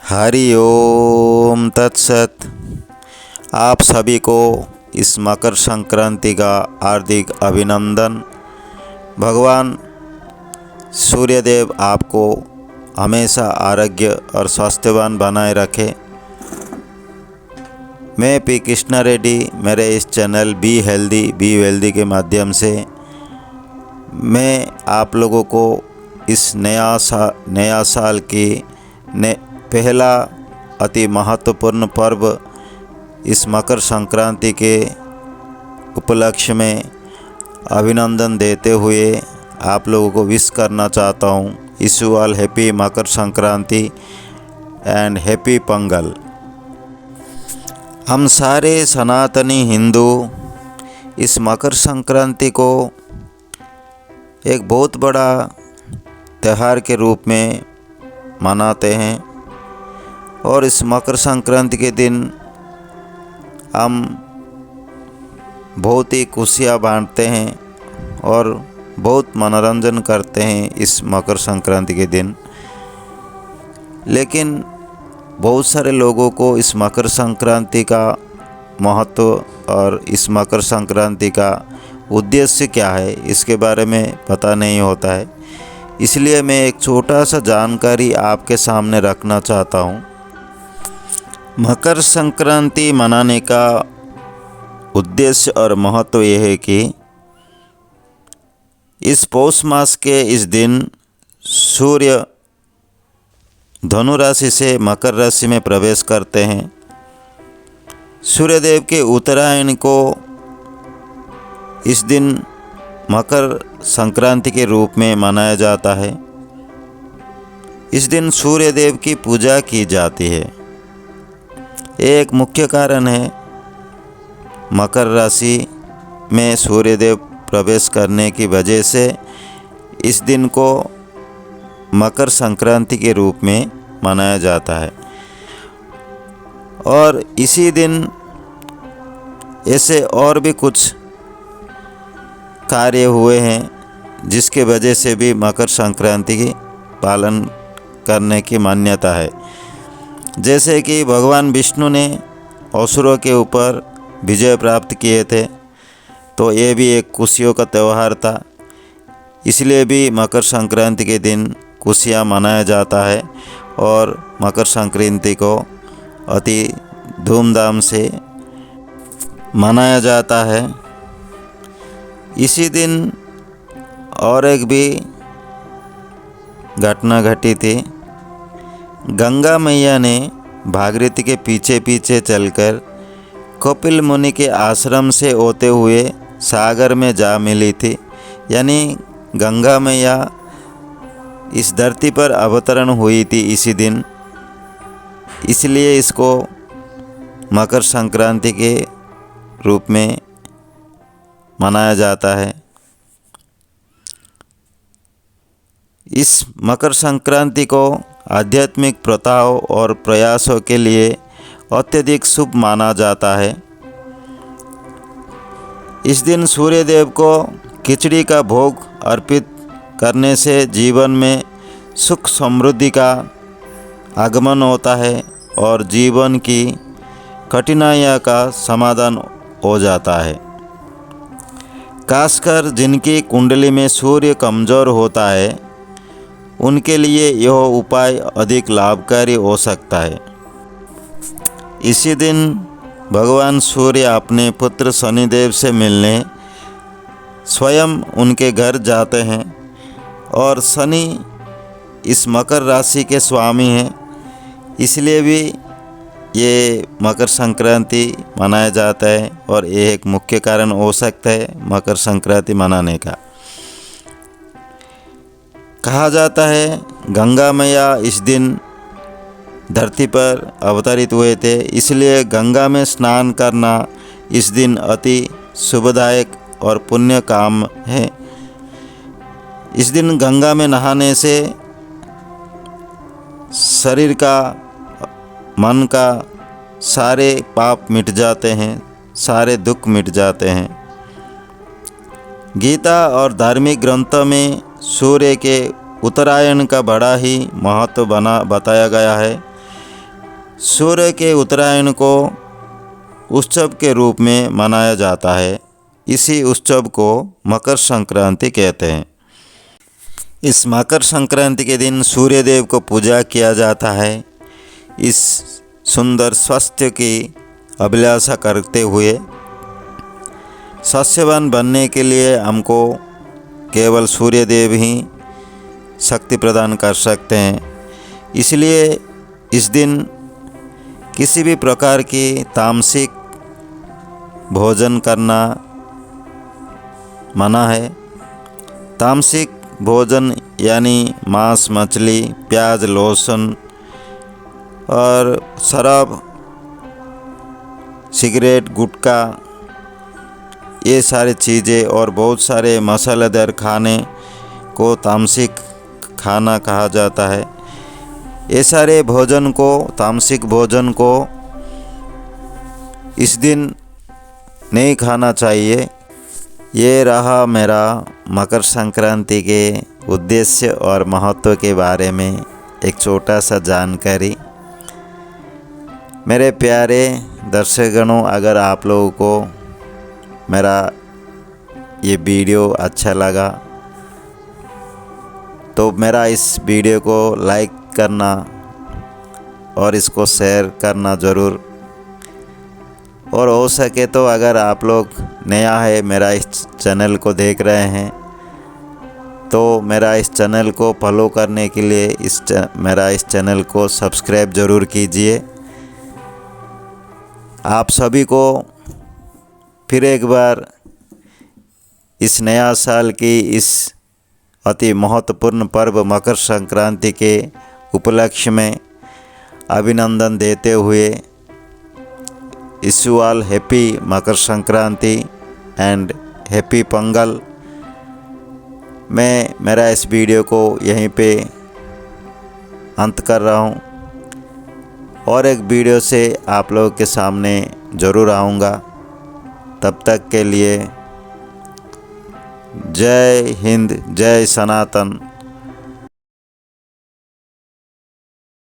हरि ओम तत्सत। आप सभी को इस मकर संक्रांति का हार्दिक अभिनंदन। भगवान सूर्यदेव आपको हमेशा आरोग्य और स्वास्थ्यवान बनाए रखे। मैं पी कृष्णा रेड्डी, मेरे इस channel be healthy be wealthy के माध्यम से मैं आप लोगों को इस नया साल की पहला अति महत्वपूर्ण पर्व इस मकर संक्रांति के उपलक्ष्य में अभिनंदन देते हुए आप लोगों को विश करना चाहता हूँ। Wish you all happy Makar Sankranti and happy Pongal. हम सारे सनातनी हिंदू इस मकर संक्रांति को एक बहुत बड़ा त्यौहार के रूप में मनाते हैं और इस मकर संक्रांति के दिन हम बहुत ही खुशियाँ बांटते हैं और बहुत मनोरंजन करते हैं इस मकर संक्रांति के दिन। लेकिन बहुत सारे लोगों को इस मकर संक्रांति का महत्व और इस मकर संक्रांति का उद्देश्य क्या है इसके बारे में पता नहीं होता है। इसलिए मैं एक छोटा सा जानकारी आपके सामने रखना चाहता हूँ। मकर संक्रांति मनाने का उद्देश्य और महत्व यह है कि इस पौष मास के इस दिन सूर्य धनु राशि से मकर राशि में प्रवेश करते हैं। सूर्यदेव के उत्तरायण को इस दिन मकर संक्रांति के रूप में मनाया जाता है। इस दिन सूर्यदेव की पूजा की जाती है। एक मुख्य कारण है मकर राशि में सूर्यदेव प्रवेश करने की वजह से इस दिन को मकर संक्रांति के रूप में मनाया जाता है। और इसी दिन ऐसे और भी कुछ कार्य हुए हैं जिसके वजह से भी मकर संक्रांति की पालन करने की मान्यता है। जैसे कि भगवान विष्णु ने असुरों के ऊपर विजय प्राप्त किए थे, तो ये भी एक खुशियों का त्यौहार था। इसलिए भी मकर संक्रांति के दिन खुशियाँ मनाया जाता है और मकर संक्रांति को अति धूमधाम से मनाया जाता है। इसी दिन और एक भी घटना घटी थी। गंगा मैया ने भागीरथी के पीछे पीछे चलकर कपिल मुनि के आश्रम से होते हुए सागर में जा मिली थी। यानी गंगा मैया इस धरती पर अवतरण हुई थी इसी दिन। इसलिए इसको मकर संक्रांति के रूप में मनाया जाता है। इस मकर संक्रांति को आध्यात्मिक प्रथाओं और प्रयासों के लिए अत्यधिक शुभ माना जाता है। इस दिन सूर्यदेव को खिचड़ी का भोग अर्पित करने से जीवन में सुख समृद्धि का आगमन होता है और जीवन की कठिनाइयों का समाधान हो जाता है। खासकर जिनकी कुंडली में सूर्य कमज़ोर होता है उनके लिए यह उपाय अधिक लाभकारी हो सकता है। इसी दिन भगवान सूर्य अपने पुत्र शनिदेव से मिलने स्वयं उनके घर जाते हैं और शनि इस मकर राशि के स्वामी हैं। इसलिए भी ये मकर संक्रांति मनाया जाता है और ये एक मुख्य कारण हो सकता है मकर संक्रांति मनाने का। कहा जाता है गंगा मैया इस दिन धरती पर अवतरित हुए थे, इसलिए गंगा में स्नान करना इस दिन अति शुभदायक और पुण्य काम है। इस दिन गंगा में नहाने से शरीर का, मन का सारे पाप मिट जाते हैं, सारे दुख मिट जाते हैं। गीता और धार्मिक ग्रंथों में सूर्य के उत्तरायण का बड़ा ही महत्व बताया गया है। सूर्य के उत्तरायण को उत्सव के रूप में मनाया जाता है। इसी उत्सव को मकर संक्रांति कहते हैं। इस मकर संक्रांति के दिन सूर्य देव को पूजा किया जाता है। इस सुंदर स्वास्थ्य की अभिलाषा करते हुए सस्यवान बनने के लिए हमको केवल सूर्य देव ही शक्ति प्रदान कर सकते हैं। इसलिए इस दिन किसी भी प्रकार की तामसिक भोजन करना मना है। तामसिक भोजन यानी मांस, मछली, प्याज, लहसुन और शराब, सिगरेट, गुटखा, ये सारी चीज़ें और बहुत सारे मसालेदार खाने को तामसिक खाना कहा जाता है। ये सारे भोजन को, तामसिक भोजन को इस दिन नहीं खाना चाहिए। ये रहा मेरा मकर संक्रांति के उद्देश्य और महत्व के बारे में एक छोटा सा जानकारी। मेरे प्यारे दर्शकगणों, अगर आप लोगों को मेरा ये वीडियो अच्छा लगा तो मेरा इस वीडियो को लाइक करना और इसको शेयर करना ज़रूर। और हो सके तो अगर आप लोग नया है मेरा इस चैनल को देख रहे हैं तो मेरा इस चैनल को फॉलो करने के लिए मेरा इस चैनल को सब्सक्राइब ज़रूर कीजिए। आप सभी को फिर एक बार इस नया साल की इस अति महत्वपूर्ण पर्व मकर संक्रांति के उपलक्ष्य में अभिनंदन देते हुए wish you all happy Makar Sankranti and happy Pongal. मैं मेरा इस वीडियो को यहीं पे अंत कर रहा हूँ और एक वीडियो से आप लोगों के सामने ज़रूर आऊँगा। तब तक के लिए जय हिंद, जय सनातन।